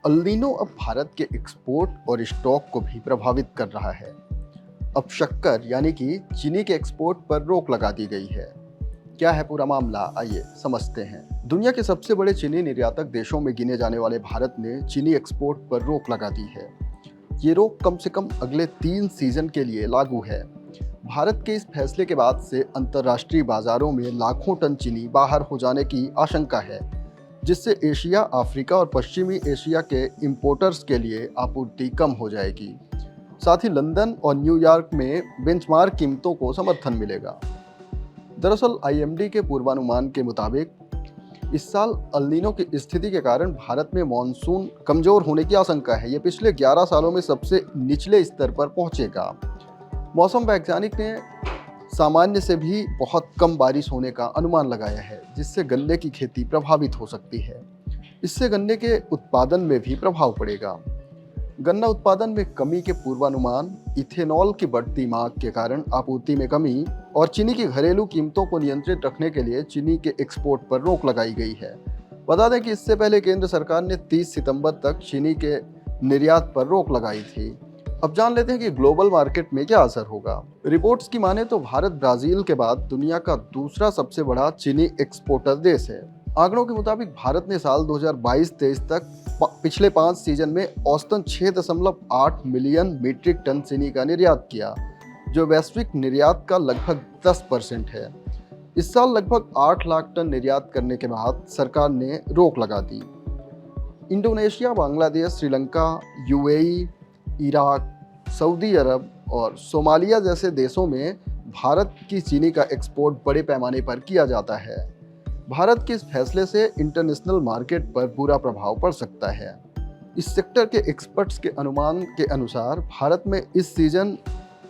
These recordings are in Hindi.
अल नीनो अब भारत के एक्सपोर्ट और स्टॉक को भी प्रभावित कर रहा है। अब शक्कर यानी कि चीनी के एक्सपोर्ट पर रोक लगा दी गई है। क्या है पूरा मामला, आइए समझते हैं। दुनिया के सबसे बड़े चीनी निर्यातक देशों में गिने जाने वाले भारत ने चीनी एक्सपोर्ट पर रोक लगा दी है। ये रोक कम से कम अगले 3 सीजन के लिए लागू है। भारत के इस फैसले के बाद से अंतर्राष्ट्रीय बाजारों में लाखों टन चीनी बाहर हो जाने की आशंका है, जिससे एशिया, अफ्रीका और पश्चिमी एशिया के इंपोर्टर्स के लिए आपूर्ति कम हो जाएगी। साथ ही लंदन और न्यूयॉर्क में बेंचमार्क कीमतों को समर्थन मिलेगा। दरअसल आईएमडी के पूर्वानुमान के मुताबिक इस साल अल नीनो की स्थिति के कारण भारत में मॉनसून कमजोर होने की आशंका है। ये पिछले 11 सालों में सबसे निचले स्तर पर पहुंचेगा। मौसम वैज्ञानिक ने सामान्य से भी बहुत कम बारिश होने का अनुमान लगाया है, जिससे गन्ने की खेती प्रभावित हो सकती है। इससे गन्ने के उत्पादन में भी प्रभाव पड़ेगा। गन्ना उत्पादन में कमी के पूर्वानुमान, इथेनॉल की बढ़ती मांग के कारण आपूर्ति में कमी और चीनी की घरेलू कीमतों को नियंत्रित रखने के लिए चीनी के एक्सपोर्ट पर रोक लगाई गई है। बता दें कि इससे पहले केंद्र सरकार ने 30 सितंबर तक चीनी के निर्यात पर रोक लगाई थी। अब जान लेते हैं कि ग्लोबल मार्केट में क्या असर होगा। रिपोर्ट्स की माने तो भारत ब्राजील के बाद दुनिया का दूसरा सबसे बड़ा चीनी एक्सपोर्टर देश है। आंकड़ों के मुताबिक भारत ने साल 2022-23 तक पिछले 5 सीजन में औसतन 6.8 मिलियन मीट्रिक टन चीनी का निर्यात किया, जो वैश्विक निर्यात का लगभग 10% है। इस साल लगभग 8 लाख टन निर्यात करने के बाद सरकार ने रोक लगा दी। Indonesia, Bangladesh, Sri Lanka, UAE, Iraq, सऊदी अरब और सोमालिया जैसे देशों में भारत की चीनी का एक्सपोर्ट बड़े पैमाने पर किया जाता है। भारत के इस फैसले से इंटरनेशनल मार्केट पर बुरा प्रभाव पड़ सकता है। इस सेक्टर के एक्सपर्ट्स के अनुमान के अनुसार भारत में इस सीजन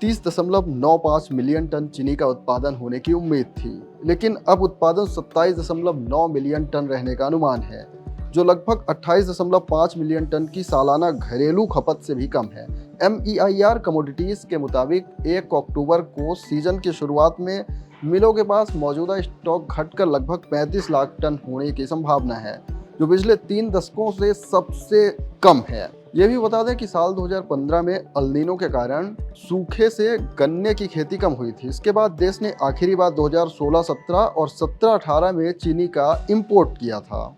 30.95 मिलियन टन चीनी का उत्पादन होने की उम्मीद थी, लेकिन अब उत्पादन 27.9 मिलियन टन रहने का अनुमान है, जो लगभग 28.5 मिलियन टन की सालाना घरेलू खपत से भी कम है। MEIR कमोडिटीज के मुताबिक 1 अक्टूबर को सीजन की शुरुआत में मिलों के पास मौजूदा स्टॉक घटकर लगभग 35 लाख टन होने की संभावना है, जो पिछले 3 दशकों से सबसे कम है। ये भी बता दें कि साल 2015 में अल नीनो के कारण सूखे से गन्ने की खेती कम हुई थी। इसके बाद देश ने आखिरी बार 2016-17 और 17-18 में चीनी का इंपोर्ट किया था।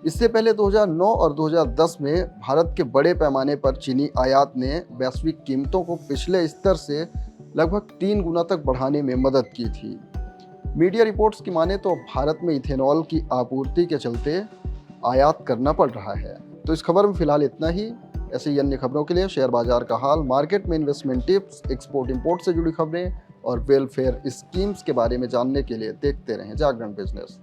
इससे पहले 2009 और 2010 में भारत के बड़े पैमाने पर चीनी आयात ने वैश्विक कीमतों को पिछले स्तर से लगभग 3 गुना तक बढ़ाने में मदद की थी। मीडिया रिपोर्ट्स की माने तो भारत में इथेनॉल की आपूर्ति के चलते आयात करना पड़ रहा है। तो इस खबर में फिलहाल इतना ही। ऐसे ही अन्य खबरों के लिए शेयर बाजार का हाल, मार्केट में इन्वेस्टमेंट टिप्स, एक्सपोर्ट इंपोर्ट से जुड़ी खबरें और वेलफेयर स्कीम्स के बारे में जानने के लिए देखते रहें जागरण बिजनेस।